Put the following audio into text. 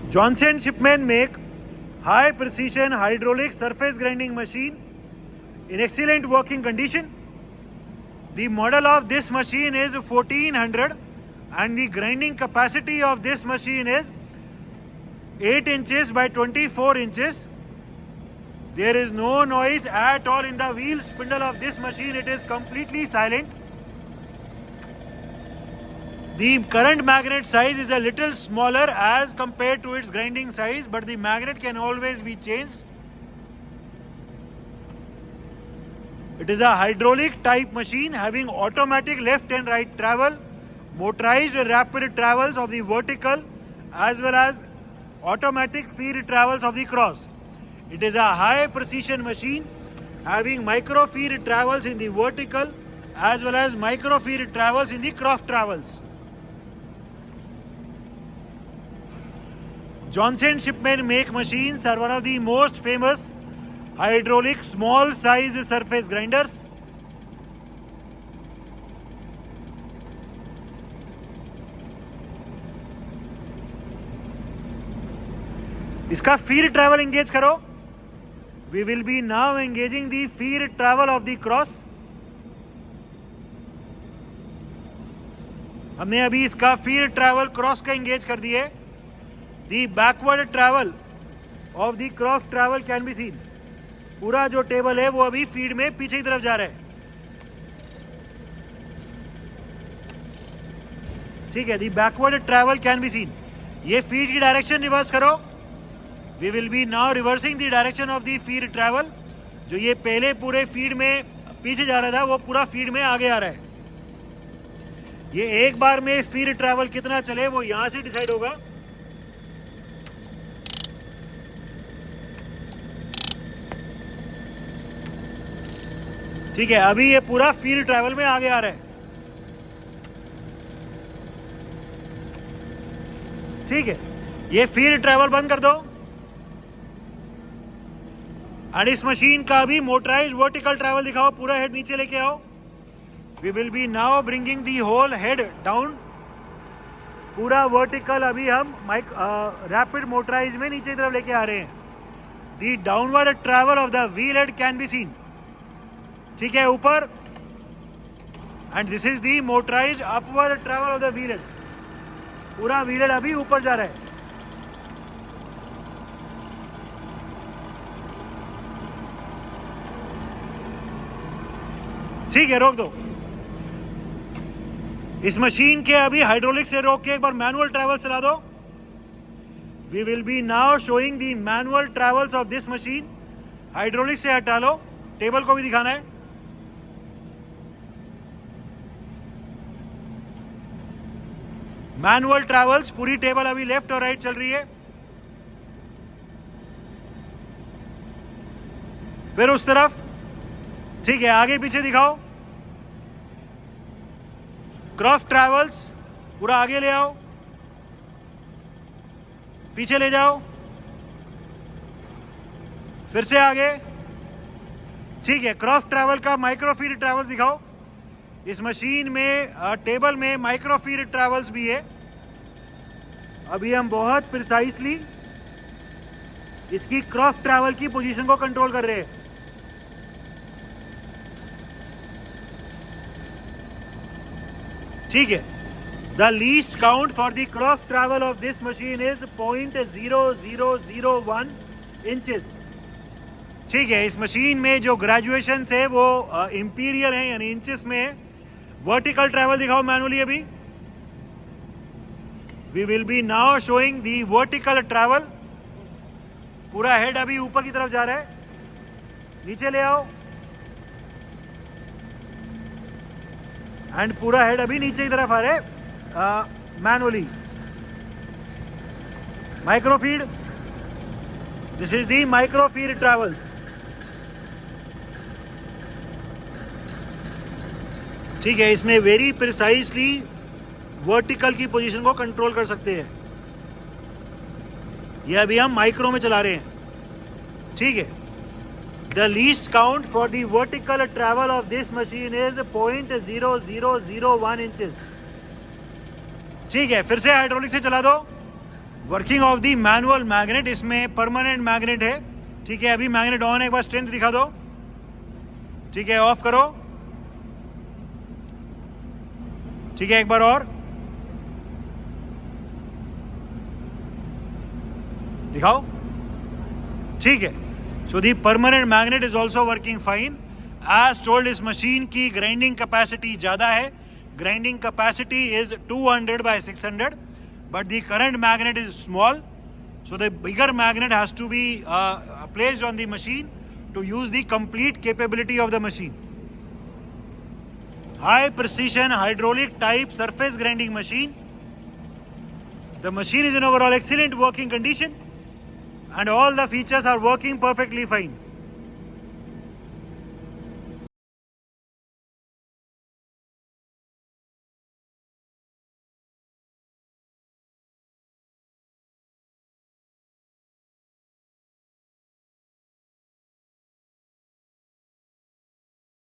Johnson Shipman make high precision hydraulic surface grinding machine in excellent working condition. The model of this machine is 1400 and the grinding capacity of this machine is 8 inches by 24 inches. There is no noise at all in the wheel spindle of this machine. It is completely silent. The current magnet size is a little smaller as compared to its grinding size, but the magnet can always be changed. It is a hydraulic type machine having automatic left and right travel, motorized rapid travels of the vertical as well as automatic feed travels of the cross. It is a high precision machine having micro feed travels in the vertical as well as micro feed travels in the cross travels. Johnson Shipman make machines are one of the most famous hydraulic small size surface grinders. इसका feed travel engage करो. We will be now engaging the feed travel of the cross. हमने अभी इसका feed travel cross का engage कर दिए. The backward travel of the cross travel can be seen. पूरा जो टेबल है वो अभी फीड में पीछे की तरफ जा रहा है. ठीक है. The backward travel can be seen. ये फीड की डायरेक्शन रिवर्स करो. We will be now reversing the direction of the feed travel. जो ये पहले पूरे फीड में पीछे जा रहा था वो पूरा फीड में आगे आ रहा है. ये एक बार में फीड ट्रैवल कितना चले वो यहां से डिसाइड होगा. ठीक है. अभी ये पूरा फील्ड ट्रैवल में आगे आ रहा है. ठीक है. ये फील्ड ट्रैवल बंद कर दो. और इस मशीन का भी मोटराइज्ड वर्टिकल ट्रैवल दिखाओ. पूरा हेड नीचे लेके आओ. We will be now bringing the whole head down. पूरा वर्टिकल अभी हम रैपिड मोटराइज में नीचे की तरफ लेके आ रहे हैं. The downward travel of the wheel head can be seen. ठीक है. ऊपर. And this is the motorize upward travel of the wheel head. पूरा व्हील हेड अभी ऊपर जा रहा है. ठीक है. रोक दो. इस मशीन के अभी हाइड्रोलिक से रोक के एक बार मैनुअल ट्रैवल चला दो. We will be now showing the manual travels of this machine. Hydraulic से हटा लो. टेबल को भी दिखाना है. Manual travels. पूरी टेबल अभी लेफ्ट और राइट चल रही है. फिर उस तरफ. ठीक है. आगे पीछे दिखाओ. Cross travels. पूरा आगे ले आओ. पीछे ले जाओ. फिर से आगे. ठीक है. क्रॉस ट्रैवल का माइक्रोफीड ट्रैवल्स दिखाओ. इस मशीन में टेबल में माइक्रोफीड ट्रैवल्स भी है. अभी हम बहुत प्रिसाइसली इसकी क्रॉस ट्रैवल की पोजीशन को कंट्रोल कर रहे हैं. ठीक है. The least count for the cross travel of this machine is 0.0001 inches. ठीक है. इस मशीन में जो ग्रेजुएशन है वो इंपीरियल है यानी इंचेस में है. वर्टिकल ट्रैवल दिखाओ मैनुअली. अभी we will be now showing the vertical travel. पूरा हेड अभी ऊपर की तरफ जा रहा है. नीचे ले आओ. एंड पूरा हेड अभी नीचे की तरफ आ रहा है manually. Microfeed. This is the microfeed travels. ठीक है. इसमें वेरी प्रिसाइसली वर्टिकल की पोजीशन को कंट्रोल कर सकते हैं. ये अभी हम माइक्रो में चला रहे हैं. ठीक है. The least count for the vertical travel of this machine is 0.0001 inches. ठीक है. फिर से हाइड्रोलिक से चला दो. Working of the manual magnet, इसमें परमानेंट मैग्नेट है, ठीक है। अभी मैग्नेट ऑन है, एक बार स्ट्रेंथ दिखा दो, ठीक है। ऑफ करो, ठीक है, एक बार और दिखाओ, ठीक है। So the permanent magnet is also working fine. As told, इस मशीन की ग्राइंडिंग कैपेसिटी ज्यादा है, grinding capacity is 200 by 600, but the current magnet is small, so the bigger magnet has to be placed on the machine to use the complete capability of the machine. High precision hydraulic type surface grinding machine. The machine is in overall excellent working condition and all the features are working perfectly fine.